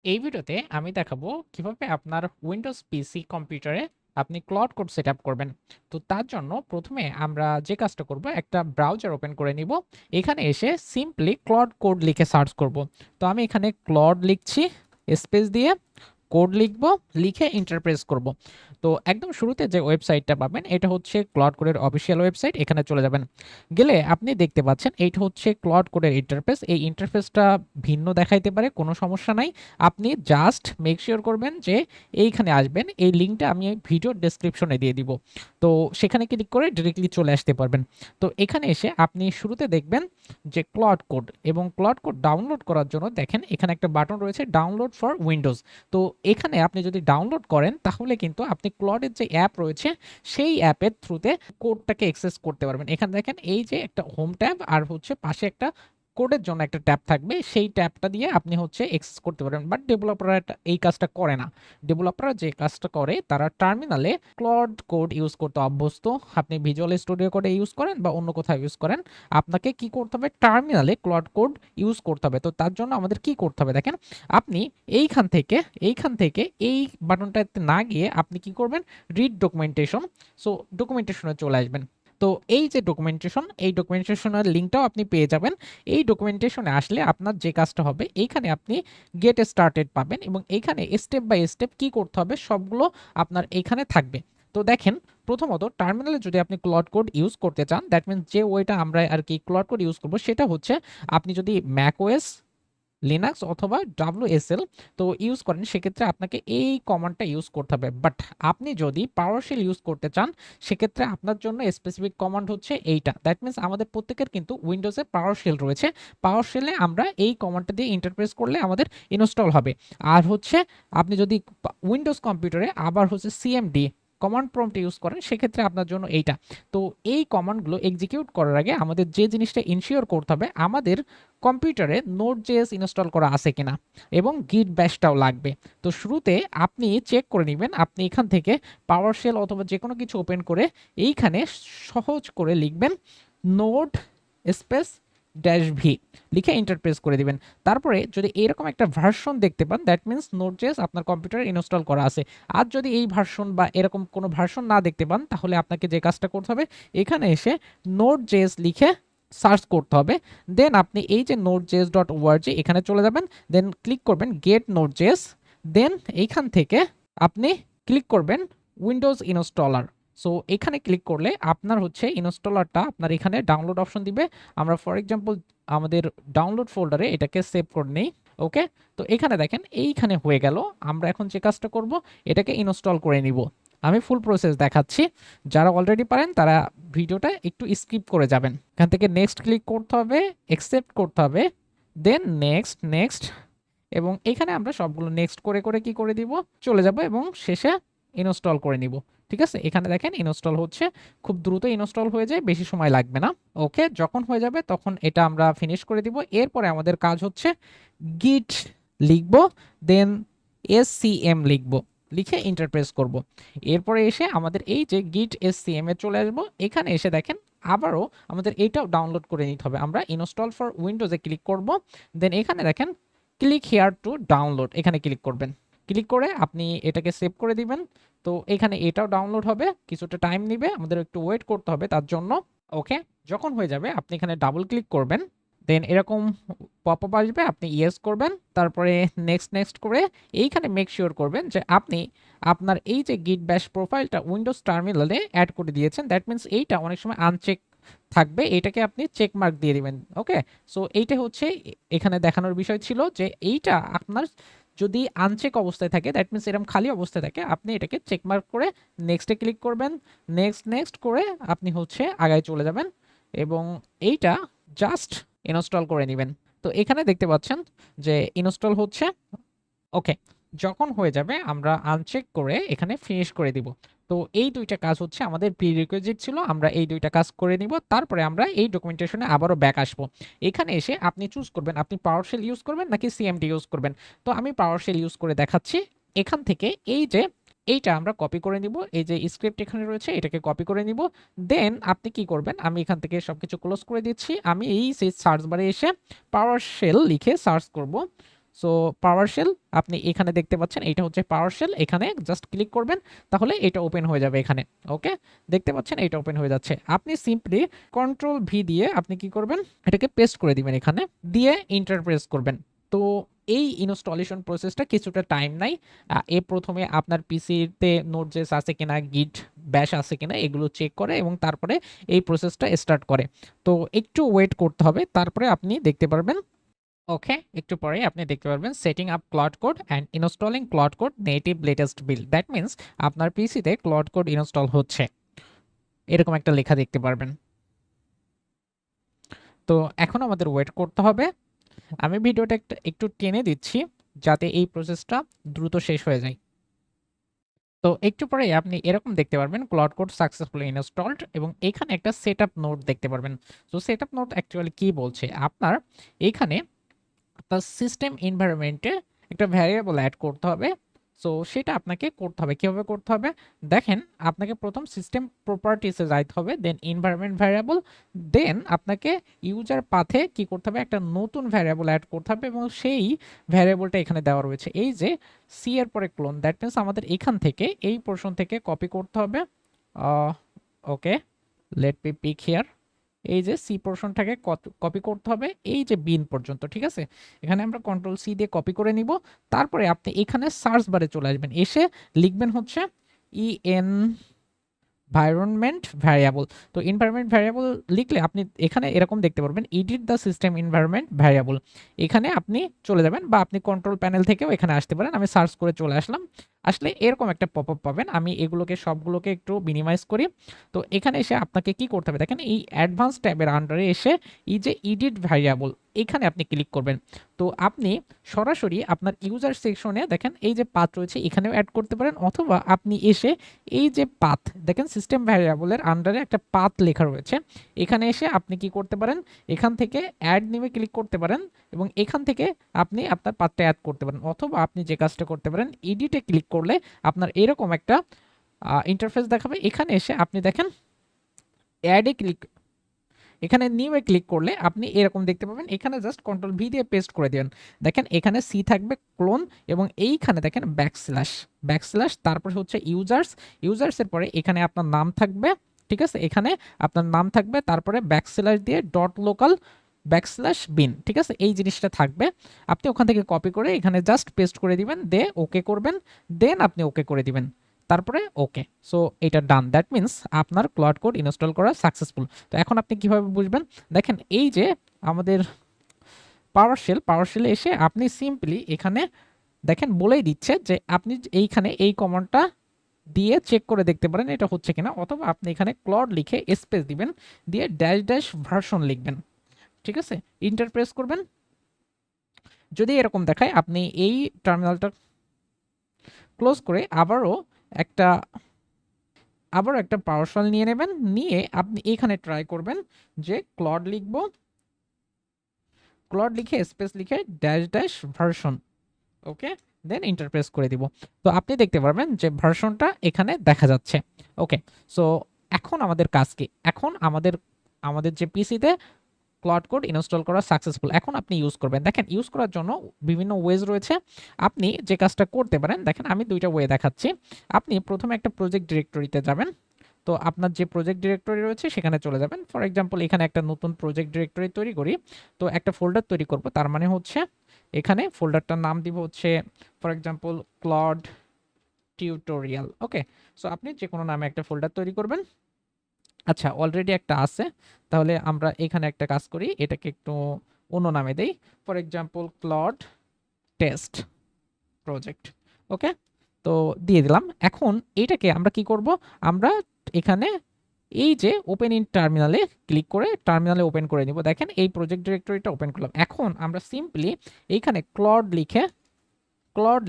এই ভিডিওতে আমি দেখাবো কিভাবে আপনার উইন্ডোজ পিসি কম্পিউটারে আপনি ক্লাউড কোড সেটআপ করবেন। তো তার জন্য প্রথমে আমরা যে কাজটা করব, একটা ব্রাউজার ওপেন করে নিব। এখানে এসে সিম্পলি ক্লাউড কোড লিখে সার্চ করব। তো আমি এখানে ক্লাউড লিখছি, স্পেস দিয়ে কোড লিখব, লিখে এন্টার প্রেস করব। তো একদম শুরুতে যে ওয়েবসাইটটা পাবেন এটা হচ্ছে ক্লাউড কোডের অফিসিয়াল ওয়েবসাইট। এখানে চলে যাবেন, গেলে আপনি দেখতে পাচ্ছেন এইটা হচ্ছে ক্লাউড কোডের ইন্টারফেস। এই ইন্টারফেসটা ভিন্ন দেখাইতে পারে, কোনো সমস্যা নাই। আপনি জাস্ট মেক শিওর করবেন যে এইখানে আসবেন। এই লিঙ্কটা আমি ভিডিওর ডেসক্রিপশনে দিয়ে দিব। তো সেখানে ক্লিক করে ডিরেক্টলি চলে আসতে পারবেন। তো এখানে এসে আপনি শুরুতে দেখবেন যে ক্লাউড কোড, এবং ক্লাউড কোড ডাউনলোড করার জন্য দেখেন এখানে একটা বাটন রয়েছে, ডাউনলোড ফর উইন্ডোজ। তো এখানে আপনি যদি ডাউনলোড করেন তাহলে কিন্তু আপনি ক্লডের যে অ্যাপ রয়েছে সেই অ্যাপের থ্রুতে কোডটাকে অ্যাক্সেস করতে পারবেন। এখানে দেখেন এই যে একটা হোম ট্যাব আর হচ্ছে পাশে একটা কোডের জন্য একটা ট্যাব থাকবে, সেই ট্যাবটা দিয়ে আপনি হচ্ছে অ্যাক্সেস করতে পারবেন। বাট ডেভেলপাররা এই কাজটা করে না। ডেভেলপাররা যে কাজটা করে, তারা টার্মিনালে ক্লড কোড ইউজ করতে অভ্যস্ত। আপনি ভিজুয়াল স্টুডিও কোডে ইউজ করেন বা অন্য কোথাও ইউজ করেন, আপনাকে কি করতে হবে, টার্মিনালে ক্লড কোড ইউজ করতে হবে। তো তার জন্য আমাদের কি করতে হবে দেখেন, আপনি এইখান থেকে এই বাটনটাতে না গিয়ে আপনি কি করবেন, রিড ডকুমেন্টেশন। সো ডকুমেন্টেশনে চলে আসবেন। তো এই যে ডকুমেন্টেশন, এই ডকুমেন্টেশনের লিঙ্কটাও আপনি পেয়ে যাবেন। এই ডকুমেন্টেশনে আসলে আপনার যে কাজটা হবে, এইখানে আপনি গেট স্টার্টেড পাবেন এবং এইখানে স্টেপ বাই স্টেপ কি করতে হবে সবগুলো আপনার এইখানে থাকবে। তো দেখেন, প্রথমত টার্মিনালে যদি আপনি ক্লড কোড ইউজ করতে চান, দ্যাট মিনস যে ওয়েটা আমরা আর কি ক্লড কোড ইউজ করবো সেটা হচ্ছে, আপনি যদি ম্যাক ওএস, লিনাক্স অথবা ডাব্লিউএসএল তো ইউজ করেন, সেক্ষেত্রে আপনাকে এই কমান্ডটা ইউজ করতে হবে। বাট আপনি যদি পাওয়ারশেল ইউজ করতে চান, সেক্ষেত্রে আপনার জন্য স্পেসিফিক কমান্ড হচ্ছে এইটা। দ্যাট মিনস আমাদের প্রত্যেকের কিন্তু উইন্ডোজে পাওয়ারশেল রয়েছে। পাওয়ারশেলে আমরা এই কমান্ডটা দিয়ে ইন্টারপ্রেস করলে আমাদের ইনস্টল হবে। আর হচ্ছে আপনি যদি উইন্ডোজ কম্পিউটারে আবার হচ্ছে সিএমডি কমান্ড প্রম্পট ইউজ করেন, সেক্ষেত্রে আপনার জন্য এইটা। তো এই কমান্ডগুলো এক্সিকিউট করার আগে আমাদের যে জিনিসটা ইনশিওর করতে হবে, আমাদের কম্পিউটারে নোড.জেএস ইনস্টল করা আছে কিনা, এবং গিট ব্যাশটাও লাগবে। তো শুরুতে আপনি চেক করে নেবেন, আপনি এখান থেকে পাওয়ারশেল অথবা যে কোনো কিছু ওপেন করে এইখানে সহজ করে লিখবেন নোড স্পেস ড্যাশ ভি, লিখে ইন্টারপ্রেস করে দিবেন। তারপরে যদি এরকম একটা ভার্সন দেখতে পান, দ্যাট মিনস নোড.জেএস আপনার কম্পিউটারে ইনস্টল করা আছে। আর যদি এই ভার্সন বা এরকম কোনো ভার্সন না দেখতে পান, তাহলে আপনাকে যে কাজটা করতে হবে, এখানে এসে নোড.জেএস লিখে সার্চ করতে হবে। দেন আপনি এই যে node.js.org এখানে চলে যাবেন, দেন ক্লিক করবেন গেট নোড.জেএস। দেন এইখান থেকে আপনি ক্লিক করবেন উইন্ডোজ ইনস্টলার। সো এখানে ক্লিক করলে আপনার হচ্ছে ইনস্টলারটা আপনার এখানে ডাউনলোড অপশন দিবে। আমরা ফর এক্সাম্পল আমাদের ডাউনলোড ফোল্ডারে এটাকে সেভ করে নেই। ওকে, তো এখানে দেখেন এইখানে হয়ে গেল। আমরা এখন যে কাজটা করব, এটাকে ইনস্টল করে নিব। আমি ফুল প্রসেস দেখাচ্ছি, যারা অলরেডি পারেন তারা ভিডিওটা একটু স্কিপ করে যাবেন। এখান থেকে নেক্সট ক্লিক করতে হবে, অ্যাকসেপ্ট করতে হবে, দেন নেক্সট নেক্সট, এবং এখানে আমরা সবগুলো নেক্সট করে করে কি করে দিব, চলে যাব এবং শেষে ইনস্টল করে নিব। ঠিক আছে, এখানে দেখেন ইনস্টল হচ্ছে, খুব দ্রুত ইনস্টল হয়ে যায়, বেশি সময় লাগবে না। ওকে, যখন হয়ে যাবে তখন এটা আমরা ফিনিশ করে দিব। এরপরে আমাদের কাজ হচ্ছে গিট লিখব, দেন এসসিএম লিখব, লিখে ইন্টারপ্রেস করব। এরপরে এসে আমাদের এই যে গিট এসসিএম এ চলে আসবো। এখানে এসে দেখেন আবারও আমাদের এইটাও ডাউনলোড করে নিতে হবে। আমরা ইনস্টল ফর উইন্ডোজে ক্লিক করব, দেন এখানে দেখেন ক্লিক হিয়ার টু ডাউনলোড, এখানে ক্লিক করবেন। ক্লিক করে আপনি এটাকে সেভ করে দিবেন। তো এখানে এটাও ডাউনলোড হবে, কিছুটা টাইম নেবে, আমাদের একটু ওয়েট করতে হবে তার জন্য। ওকে, যখন হয়ে যাবে আপনি এখানে ডাবল ক্লিক করবেন, দেন এরকম পপ আপ আসবে, আপনি ইয়েস করবেন, তারপরে নেক্সট নেক্সট করে এইখানে মেক শিওর করবেন যে আপনি আপনার এই যে গিট ব্যাশ প্রোফাইলটা উইন্ডোজ টার্মিনালে অ্যাড করে দিয়েছেন। দ্যাট মিনস এইটা অনেক সময় আনচেক থাকবে, এটাকে আপনি চেক মার্ক দিয়ে দিবেন। ওকে, সো এইটা হচ্ছে এখানে দেখানোর বিষয় ছিল, যে এইটা আপনার যদি আনচেক অবস্থায় থাকে, দ্যাট মিনস এরকম খালি অবস্থায় থাকে, আপনি এটাকে চেক মার্ক করে নেক্সটে ক্লিক করবেন, নেক্সট নেক্সট করে আপনি হচ্ছে আগায় চলে যাবেন এবং এইটা জাস্ট ইনস্টল করে নেবেন। তো এখানে দেখতে পাচ্ছেন যে ইনস্টল হচ্ছে। ওকে, যখন হয়ে যাবে আমরা আনচেক করে এখানে ফিনিশ করে দিব। তো এই দুইটা কাজ হচ্ছে আমাদের প্রিরিকুইজিট ছিল, আমরা এই দুইটা কাজ করে নিব। তারপরে আমরা এই ডকুমেন্টেশনে আবারও ব্যাক আসবো। এখানে এসে আপনি চুজ করবেন আপনি পাওয়ারশেল ইউজ করবেন নাকি সিএমডি ইউজ করবেন। তো আমি পাওয়ারশেল ইউজ করে দেখাচ্ছি। এখান থেকে এই যে এইটা আমরা কপি করে নিব, এই যে স্ক্রিপ্ট এখানে রয়েছে এটাকে কপি করে নিব। দেন আপনি কি করবেন, আমি এখান থেকে সবকিছু ক্লোজ করে দিচ্ছি। আমি এই সার্চ বারে এসে পাওয়ারশেল লিখে সার্চ করব। সো PowerShell আপনি এখানে দেখতে পাচ্ছেন, এটা হচ্ছে PowerShell। এখানে জাস্ট ক্লিক করবেন, তাহলে এটা ওপেন হয়ে যাবে এখানে। ওকে, দেখতে পাচ্ছেন এটা ওপেন হয়ে যাচ্ছে। আপনি সিম্পলি কন্ট্রোল V দিয়ে আপনি কি করবেন, এটাকে পেস্ট করে দিবেন এখানে, দিয়ে এন্টার প্রেস করবেন। তো এই ইনস্টলেশন প্রসেসটা কিছুটা টাইম নাই। প্রথমে আপনার পিসিতে নোটজেস আছে কিনা, গিট ব্যাশ আছে কিনা, এগুলো চেক করে এবং তারপরে এই প্রসেসটা স্টার্ট করে। তো একটু ওয়েট করতে হবে, তারপরে আপনি দেখতে পারবেন। ওকে, একটু পরে আপনি দেখতে পারবেন setting up cloud code and installing cloud code native latest build. That means আপনার পিসিতে ক্লাউড কোড ইনস্টল হচ্ছে, এরকম একটা লেখা দেখতে পারবেন। তো এখন আমাদের ওয়েট করতে হবে। আমি ভিডিওটা একটু টেনে দিচ্ছি যাতে এই প্রসেসটা দ্রুত শেষ হয়ে যায়। তো একটু পরে আপনি এরকম দেখতে পারবেন ক্লাউড কোড সাকসেসফুলি ইনস্টলড, এবং এখানে একটা সেটআপ নোট দেখতে পারবেন। তো সেটআপ নোট অ্যাকচুয়ালি কি বলছে, আপনার এখানে আপনার সিস্টেম এনভায়রনমেন্টে একটা ভ্যারিয়েবল অ্যাড করতে হবে। সো সেটা আপনাকে করতে হবে। কীভাবে করতে হবে দেখেন, আপনাকে প্রথম সিস্টেম প্রপার্টিসে যাইতে হবে, দেন এনভায়রনমেন্ট ভ্যারিয়েবল, দেন আপনাকে ইউজার পাথে কি করতে হবে, একটা নতুন ভ্যারিয়েবল অ্যাড করতে হবে, এবং সেই ভ্যারিয়েবলটা এখানে দেওয়া রয়েছে এই যে সি এর পরে ক্লোন। দ্যাট মিনস আমাদের এখান থেকে এই পোর্শন থেকে কপি করতে হবে। ওকে, লেট মি পিক হিয়ার। এই যে সি পোর্শনটাকে কপি করতে হবে এই যে বিন পর্যন্ত, ঠিক আছে। এখানে আমরা কন্ট্রোল-সি দিয়ে কপি করে নিব। তারপরে আপনি এখানে সার্চ বারে চলে আসবেন, এসে লিখবেন হচ্ছে এনভায়রনমেন্ট ভ্যারিয়েবল। তো এনভায়রনমেন্ট ভ্যারিয়েবল লিখলে আপনি এখানে এরকম দেখতে পারবেন, edit the system environment variable. এখানে আপনি চলে যাবেন, বা আপনি কন্ট্রোল প্যানেল থেকেও এখানে আসতে পারেন। আমি সার্চ করে চলে আসলাম, আসলে এরকম একটা পপআপ পাবেন। আমি এগুলোকে সবগুলোকে একটু মিনিমাইজ করি। তো এখানে এসে আপনাকে কি করতে হবে দেখেন, এই অ্যাডভান্স ট্যাবের আন্ডারে এসে এই যে এডিট ভ্যারিয়েবল, এখানে আপনি ক্লিক করবেন। তো আপনি সরাসরি আপনার ইউজার সেকশনে দেখেন এই যে পাথ রয়েছে, এখানেও অ্যাড করতে পারেন, অথবা আপনি এসে এই যে পাথ দেখেন সিস্টেম ভ্যারিয়েবলের আন্ডারে একটা পাথ লেখা রয়েছে, এখানে এসে আপনি কি করতে পারেন, এখান থেকে অ্যাড নিমে ক্লিক করতে পারেন, এবং এখান থেকে আপনি আপনার পাথটা অ্যাড করতে পারেন। অথবা আপনি যে কাজটা করতে পারেন, এডিটে ক্লিক করলে আপনার এরকম একটা ইন্টারফেস দেখাবে। এখানে এসে আপনি দেখেন অ্যাডে ক্লিক, এখানে নিউয়ে ক্লিক করলে আপনি এরকম দেখতে পাবেন। এখানে জাস্ট কন্ট্রোল-V দিয়ে পেস্ট করে দিবেন। দেখেন এখানে সি থাকবে ক্লোন, এবং এইখানে দেখেন ব্যাকস্ল্যাশ, তারপরে হচ্ছে ইউজার্সের পরে এখানে আপনার নাম থাকবে, ঠিক আছে। এখানে আপনার নাম থাকবে, তারপরে ব্যাকস্ল্যাশ দিয়ে ডট লোকাল ব্যাকস্ল্যাশ বিন, ঠিক আছে। এই জিনিসটা থাকবে, আপনি ওখান থেকে কপি করে এখানে জাস্ট পেস্ট করে দিবেন, দে ওকে করবেন, দেন আপনি ওকে করে দিবেন, তারপরে ওকে। সো এটা ডান, দ্যাট মিনস আপনার ক্লাউড কোড ইনস্টল করা সাকসেসফুল। তো এখন আপনি কিভাবে বুঝবেন দেখেন, এই যে আমাদের পাওয়ারশেলে এসে আপনি সিম্পলি এখানে দেখেন বলেই দিচ্ছে যে আপনি এইখানে এই কমান্ডটা দিয়ে চেক করে দেখতে পারেন এটা হচ্ছে কিনা, অথবা আপনি এখানে ক্লাউড লিখে স্পেস দিবেন, দিয়ে ড্যাশ ভার্সন লিখবেন, ঠিক আছে। ইন্টার প্রেস করবেন, যদি এরকম দেখায় আপনি এই টার্মিনালটা ক্লোজ করে একটা PowerShell নিয়ে নেবেন, নিয়ে আপনি এখানে ট্রাই করবেন যে ক্লড লিখে স্পেস লিখে ড্যাশ ভার্সন, ওকে, দেন ইন্টারপ্রেস করে দিব। তো আপনি দেখতে পারবেন যে ভার্সনটা এখানে দেখা যাচ্ছে। ওকে, সো এখন আমাদের কাজ কি, এখন আমাদের যে পিসিতে ক্লাউড কোড ইনস্টল করা সাকসেসফুল, এখন আপনি ইউজ করবেন। দেখেন ইউজ করার জন্য বিভিন্ন ওয়েজ রয়েছে। আপনি যে কাজটা করতে পারেন দেখেন, আমি দুইটা ওয়ে দেখাচ্ছি। আপনি প্রথমে একটা প্রজেক্ট ডিরেক্টরিতে যাবেন। তো আপনার যে প্রজেক্ট ডিরেক্টরি রয়েছে সেখানে চলে যাবেন। ফর এক্সাম্পল এখানে একটা নতুন প্রজেক্ট ডিরেক্টরি তৈরি করি। তো একটা ফোল্ডার তৈরি করব, তার মানে হচ্ছে এখানে ফোল্ডারটার নাম দিব হচ্ছে for example Claude tutorial. Okay, so আপনি যে কোনো নামে একটা ফোল্ডার তৈরি করবেন। আচ্ছা, অলরেডি একটা আছে, তাহলে আমরা এখানে একটা কাজ করি, এটাকে একটু অন্য নামে দেই, for example cloud test project. Okay, তো দিয়ে দিলাম। এখন এটাকে আমরা কি করব, আমরা এখানে এই যে ওপেন ইন টার্মিনালে ক্লিক করে টার্মিনালে ওপেন করে নিব। দেখেন এই প্রজেক্ট ডিরেক্টরিটা ওপেন করলাম। এখন আমরা সিম্পলি এইখানে ক্লড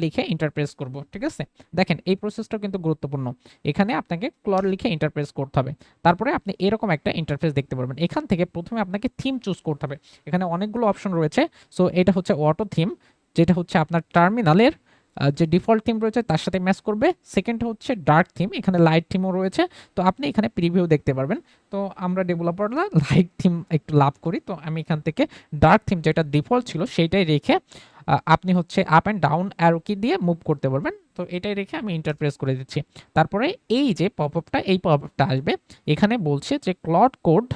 লিখে ইন্টারপ্রেস করব, ঠিক আছে। দেখেন এই প্রসেসটা কিন্তু গুরুত্বপূর্ণ, এখানে আপনাকে ক্লড লিখে ইন্টারপ্রেস করতে হবে। তারপরে আপনি এরকম একটা ইন্টারফেস দেখতে পারবেন। এখান থেকে প্রথমে আপনাকে থিম চুজ করতে হবে। এখানে অনেকগুলো অপশন রয়েছে। সো এটা হচ্ছে অটো থিম, যেটা হচ্ছে আপনার টার্মিনালের যে ডিফল্ট থিম রয়েছে তার সাথে ম্যাচ করবে। সেকেন্ড হচ্ছে ডার্ক থিম, এখানে লাইট থিমও রয়েছে। তো আপনি এখানে প্রিভিউ দেখতে পারবেন। তো আমরা ডেভেলপাররা লাইট থিম একটু লাভ করি, তো আমি এখান থেকে ডার্ক থিম যেটা ডিফল্ট ছিল সেইটাই রেখে আপনি হচ্ছে আপ অ্যান্ড ডাউন অ্যারো কি দিয়ে মুভ করতে পারবেন। তো এটাই রেখে আমি এন্টার প্রেস করে দিচ্ছি। তারপরে এই যে পপআপটা, এই পপআপটা আসবে। এখানে বলছে যে ক্লড কোড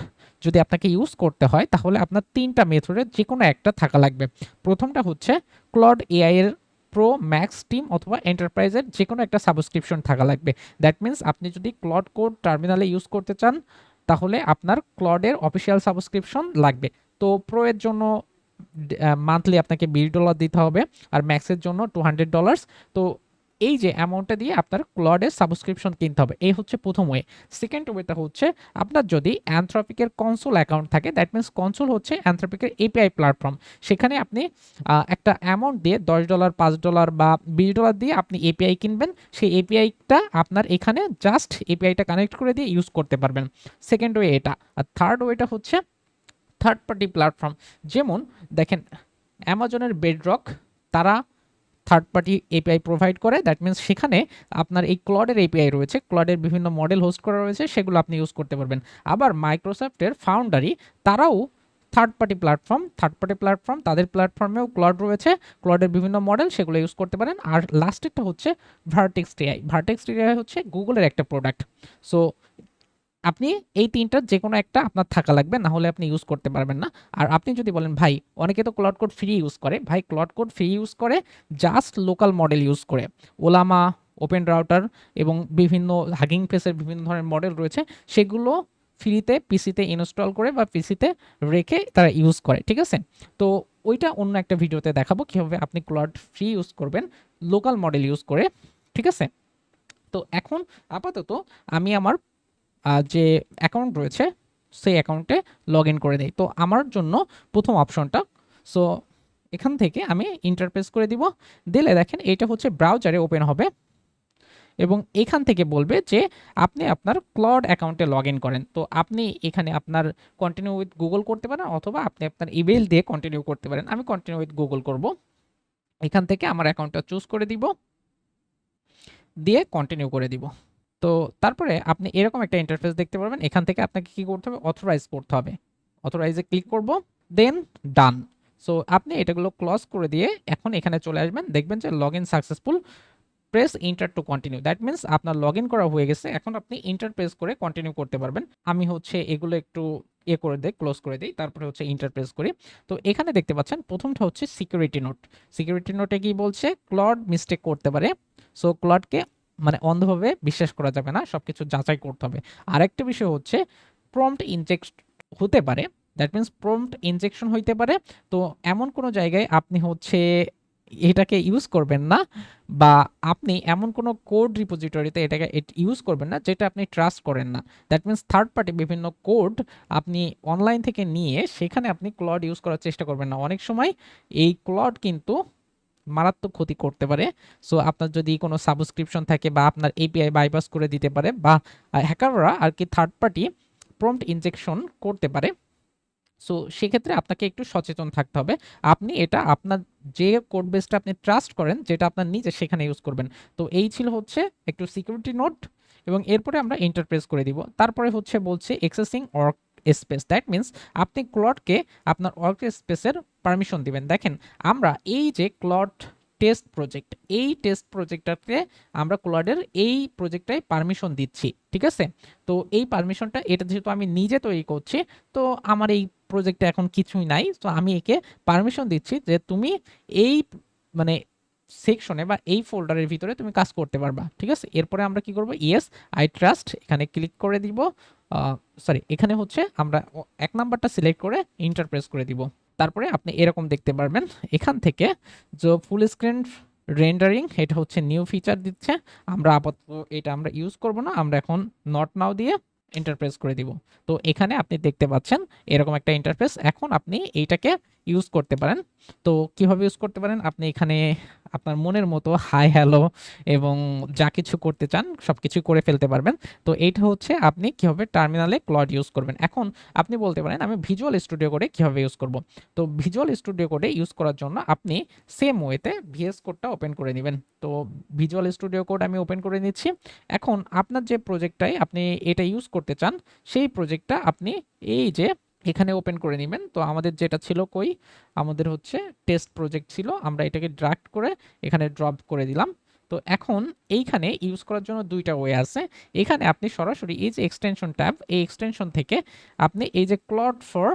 যদি আপনাকে ইউজ করতে হয় তাহলে আপনার 3টা মেথডের যেকোনো একটা থাকা লাগবে। প্রথমটা হচ্ছে ক্লড এআই এর প্রো, ম্যাক্স, টিম অথবা এন্টারপ্রাইজের যেকোনো একটা সাবস্ক্রিপশন থাকা লাগবে। দ্যাট মিন্স আপনি যদি ক্লড কোড টার্মিনালে ইউজ করতে চান তাহলে আপনার ক্লডের অফিসিয়াল সাবস্ক্রিপশন লাগবে। তো প্রো এর জন্য মান্থলি আপনাকে $20 দিতে হবে, আর ম্যাক্সের জন্য $200। তো এই যে অ্যামাউন্টটা দিয়ে আপনার ক্লডের সাবস্ক্রিপশন কিনতে হবে। এই হচ্ছে প্রথম ওয়ে। সেকেন্ড ওয়েটা হচ্ছে আপনার যদি অ্যানথ্রপিকের কনসোল অ্যাকাউন্ট থাকে, দ্যাট মিন্স কনসোল হচ্ছে অ্যানথ্রপিকের এপিআই প্ল্যাটফর্ম। সেখানে আপনি একটা অ্যামাউন্ট দিয়ে $10, $5 বা $20 দিয়ে আপনি এপিআই কিনবেন। সেই এপিআইটা আপনার এখানে জাস্ট এপিআইটা কানেক্ট করে দিয়ে ইউজ করতে পারবেন। সেকেন্ড ওয়ে এটা। আর থার্ড ওয়েটা হচ্ছে থার্ড পার্টি প্ল্যাটফর্ম। যেমন দেখেন অ্যামাজনের বেডরক, তারা থার্ড পার্টি এপিআই প্রোভাইড করে। দ্যাট মিন্স সেখানে আপনার এই ক্লডের এপিআই রয়েছে, ক্লডের বিভিন্ন মডেল হোস্ট করা রয়েছে, সেগুলো আপনি ইউজ করতে পারবেন। আবার মাইক্রোসফটের ফাউন্ডারি, তারাও থার্ড পার্টি প্ল্যাটফর্ম, তাদের প্ল্যাটফর্মেও ক্লড রয়েছে, ক্লডের বিভিন্ন মডেল, সেগুলো ইউজ করতে পারেন। আর লাস্টেরটা হচ্ছে ভার্টেক্স এআই। ভার্টেক্স এআই হচ্ছে গুগলের একটা প্রোডাক্ট। সো আপনি এই ৩টার যেকোনো একটা আপনার থাকা লাগবে, না হলে আপনি ইউজ করতে পারবেন না। আর আপনি যদি বলেন ভাই অনেকে তো ক্লাউড কোড ফ্রি ইউজ করে, ভাই ক্লাউড কোড ফ্রি ইউজ করে জাস্ট লোকাল মডেল ইউজ করে। ওলামা, ওপেন রাউটার এবং বিভিন্ন হাগিং ফেসের বিভিন্ন ধরনের মডেল রয়েছে, সেগুলো ফ্রিতে পিসিতে ইনস্টল করে বা পিসিতে রেখে তারা ইউজ করে, ঠিক আছে? তো ওইটা অন্য একটা ভিডিওতে দেখাবো কীভাবে আপনি ক্লাউড ফ্রি ইউজ করবেন লোকাল মডেল ইউজ করে, ঠিক আছে? তো এখন আপাতত আমি আমার যে অ্যাকাউন্ট রয়েছে সেই অ্যাকাউন্টে লগ ইন করে দেই। তো আমার জন্য প্রথম অপশনটা, সো এখান থেকে আমি ইন্টারফেস করে দিব। দিলে দেখেন এটা হচ্ছে ব্রাউজারে ওপেন হবে এবং এখান থেকে বলবে যে আপনি আপনার ক্লড অ্যাকাউন্টে লগ ইন করেন। তো আপনি এখানে আপনার কন্টিনিউ উইথ গুগল করতে পারেন অথবা আপনি আপনার ইমেল দিয়ে কন্টিনিউ করতে পারেন। আমি কন্টিনিউ উইথ গুগল করব। এখান থেকে আমার অ্যাকাউন্টটা চুজ করে দিব, দিয়ে কন্টিনিউ করে দিব। তো তারপরে আপনি এরকম একটা ইন্টারফেস দেখতে পারবেন। এখান থেকে আপনাকে কি করতে হবে, অথরাইজ করতে হবে। অথরাইজে ক্লিক করব, দেন ডান। সো আপনি এটাগুলো ক্লোজ করে দিয়ে এখন এখানে চলে আসবেন, দেখবেন যে log in successful, press inter to continue. That means আপনার লগ ইন করা হয়ে গেছে, এখন আপনি ইন্টার প্রেস করে কন্টিনিউ করতে পারবেন। আমি হচ্ছে এগুলো একটু করে দেই, ক্লোজ করে দিই, তারপরে হচ্ছে ইন্টার প্রেস করি। তো এখানে দেখতে পাচ্ছেন প্রথমটা হচ্ছে সিকিউরিটি নোট। সিকিউরিটি নোটে কি বলছে, ক্লড মিস্টেক করতে পারে। সো ক্লডকে মানে অন্ধভাবে বিশ্বাস করা যাবে না, সবকিছু যাচাই করতে হবে। আরেকটা বিষয় হচ্ছে প্রম্পট ইনজেক্ট হতে পারে। দ্যাট মিন্স প্রম্পট ইনজেকশন হইতে পারে। তো এমন কোনো জায়গায় আপনি হচ্ছে এটাকে ইউজ করবেন না, বা আপনি এমন কোনো কোড রিপোজিটরিতে এটাকে ইউজ করবেন না যেটা আপনি ট্রাস্ট করেন না। দ্যাট মিন্স থার্ড পার্টি বিভিন্ন কোড আপনি অনলাইন থেকে নিয়ে সেখানে আপনি ক্লড ইউজ করার চেষ্টা করবেন না। অনেক সময় এই ক্লড কিন্তু মারাত্মক ক্ষতি করতে পারে। সো আপনার যদি কোনো সাবস্ক্রিপশন থাকে বা আপনার এপিআই বাইপাস করে দিতে পারে, বা হ্যাকাররা আর কি থার্ড পার্টি প্রম্পট ইনজেকশন করতে পারে। সো সেক্ষেত্রে আপনাকে একটু সচেতন থাকতে হবে। আপনি এটা আপনার যে কোড বেসটা আপনি ট্রাস্ট করেন, যেটা আপনার নিজে, সেখানে ইউজ করবেন। তো এই ছিল হচ্ছে একটু সিকিউরিটি নোট, এবং এরপরে আমরা ইন্টারপ্রেস করে দিব। তারপরে হচ্ছে বলছে এক্সেসিং ওয়ার্ক স্পেস। দ্যাট মিন্স আপনি ক্লডকে আপনার ওয়ার্ক স্পেসের পারমিশন দিবেন। দেখেন আমরা এই যে ক্লড টেস্ট প্রজেক্ট, এই টেস্ট প্রজেক্টটাতে আমরা ক্লডের এই প্রজেক্টটাই পারমিশন দিচ্ছি, ঠিক আছে? তো এই পারমিশনটা, এটা যেহেতু আমি নিজে তৈরি করছি, তো আমার এই প্রজেক্টে এখন কিছুই নাই, তো আমি একে পারমিশন দিচ্ছি যে তুমি এই মানে সেকশনে বা এই ফোল্ডারের ভিতরে তুমি কাজ করতে পারবা, ঠিক আছে? এরপরে আমরা কি করব, ইয়েস আই ট্রাস্ট, এখানে ক্লিক করে দিব। সরি, এখানে হচ্ছে আমরা ১ নাম্বারটা সিলেক্ট করে ইন্টারপ্রেস করে দিব। তারপরে আপনি এরকম দেখতে পারবেন এখান থেকে যে ফুল স্ক্রিন রেন্ডারিং, এটা হচ্ছে নিউ ফিচার দিচ্ছে। আমরা আপাতত এটা আমরা ইউজ করব না, আমরা এখন নট নাও দিয়ে ইন্টারপ্রেস করে দিব। তো এখানে আপনি দেখতে পাচ্ছেন এরকম একটা ইন্টারফেস। এখন আপনি এইটাকে ইউজ করতে পারেন। তো কিভাবে ইউজ করতে পারেন, আপনি এখানে আপনার মনের মতো হাই হ্যালো এবং যা কিছু করতে চান সব কিছু করে ফেলতে পারবেন। তো এইটা হচ্ছে আপনি কিভাবে টার্মিনালে ক্লড ইউজ করবেন। এখন আপনি বলতে পারেন আমি ভিজুয়াল স্টুডিও কোডে কিভাবে ইউজ করব। তো ভিজুয়াল স্টুডিও কোডে ইউজ করার জন্য আপনি সেম ওয়েতে ভিএস কোডটা ওপেন করে নেবেন। তো ভিজুয়াল স্টুডিও কোড আমি ওপেন করে নিচ্ছি। এখন আপনার যে প্রজেক্টটাই আপনি এটা ইউজ করতে চান, সেই প্রজেক্টটা আপনি এই যে এখানে ওপেন করে নিবেন। তো আমাদের যেটা ছিল কই, আমাদের হচ্ছে টেস্ট প্রজেক্ট ছিল, আমরা এটাকে ড্রাগ করে এখানে ড্রপ করে দিলাম। তো এখন এইখানে ইউজ করার জন্য দুইটা ওয়ে আছে। এখানে আপনি সরাসরি এই যে এক্সটেনশন ট্যাব, এই এক্সটেনশন থেকে আপনি এই যে ক্লড ফর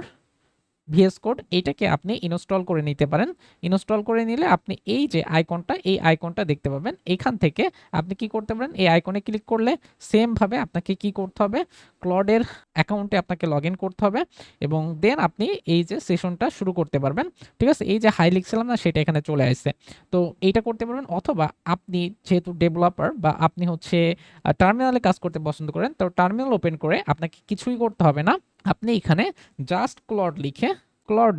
ভিএস কোড এইটাকে আপনি ইনস্টল করে নিতে পারেন। ইনস্টল করে নিলে আপনি এই যে আইকনটা, এই আইকনটা দেখতে পাবেন। এখান থেকে আপনি কি করতে পারেন, এই আইকনে ক্লিক করলে সেমভাবে আপনাকে কি করতে হবে, ক্লডের অ্যাকাউন্টে আপনাকে লগ ইন করতে হবে এবং দেন আপনি এই যে সেশনটা শুরু করতে পারবেন। ঠিক আছে, এই যে হাই লিখছিলাম না, সেটা এখানে চলে আসছে। তো এইটা করতে পারবেন, অথবা আপনি যেহেতু ডেভেলপার বা আপনি হচ্ছে টার্মিনালে কাজ করতে পছন্দ করেন, তো টার্মিনাল ওপেন করে আপনাকে কিছুই করতে হবে না। আপনি এখানে জাস্ট ক্লড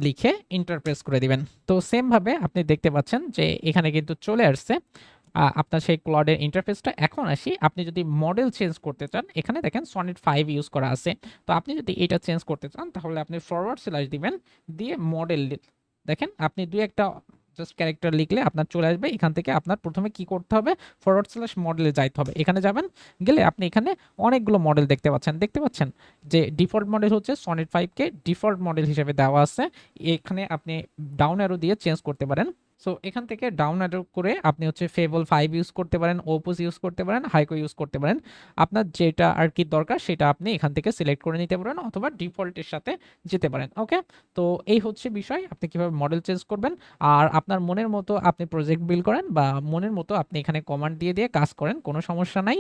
লিখে এন্টার প্রেস করে দিবেন। তো সেম ভাবে আপনি দেখতে পাচ্ছেন যে এখানে কিন্তু চলে আসছে আপনার সেই ক্লডের ইন্টারফেসটা। এখন আসি, আপনি যদি মডেল চেঞ্জ করতে চান, এখানে দেখেন সনিট 5 ইউজ করা আছে। তো আপনি যদি এটা চেঞ্জ করতে চান, তাহলে আপনি ফরওয়ার্ড স্ল্যাশ দিবেন, দিয়ে মডেল দেখেন আপনি দুই একটা জাস্ট ক্যারেক্টার লিখলে আপনার চলে আসবে। এখান থেকে আপনার প্রথমে কি করতে হবে, ফরওয়ার্ড স্ল্যাশ মডেলে যাইতে হবে। এখানে যাবেন, গেলে আপনি এখানে অনেকগুলো মডেল দেখতে পাচ্ছেন যে ডিফল্ট মডেল হচ্ছে সনিট 5কে ডিফল্ট মডেল হিসেবে দেওয়া আছে। এখানে আপনি ডাউন অ্যারো দিয়ে চেঞ্জ করতে পারেন। সো এখান থেকে ডাউন অ্যারো করে আপনি হচ্ছে ফেবল 5 ইউজ করতে পারেন, ওপোস ইউজ করতে পারেন, হাইকো ইউজ করতে পারেন। আপনার যেটা আর কি দরকার সেটা আপনি এখান থেকে সিলেক্ট করে নিতে পারেন, অথবা ডিফল্টের সাথে যেতে পারেন। ওকে, তো এই হচ্ছে বিষয়, আপনি কিভাবে মডেল চেঞ্জ করবেন। আর আপনার মনের মতো আপনি প্রজেক্ট বিল্ড করেন, বা মনের মতো আপনি এখানে কমান্ড দিয়ে দিয়ে কাজ করেন, কোনো সমস্যা নাই।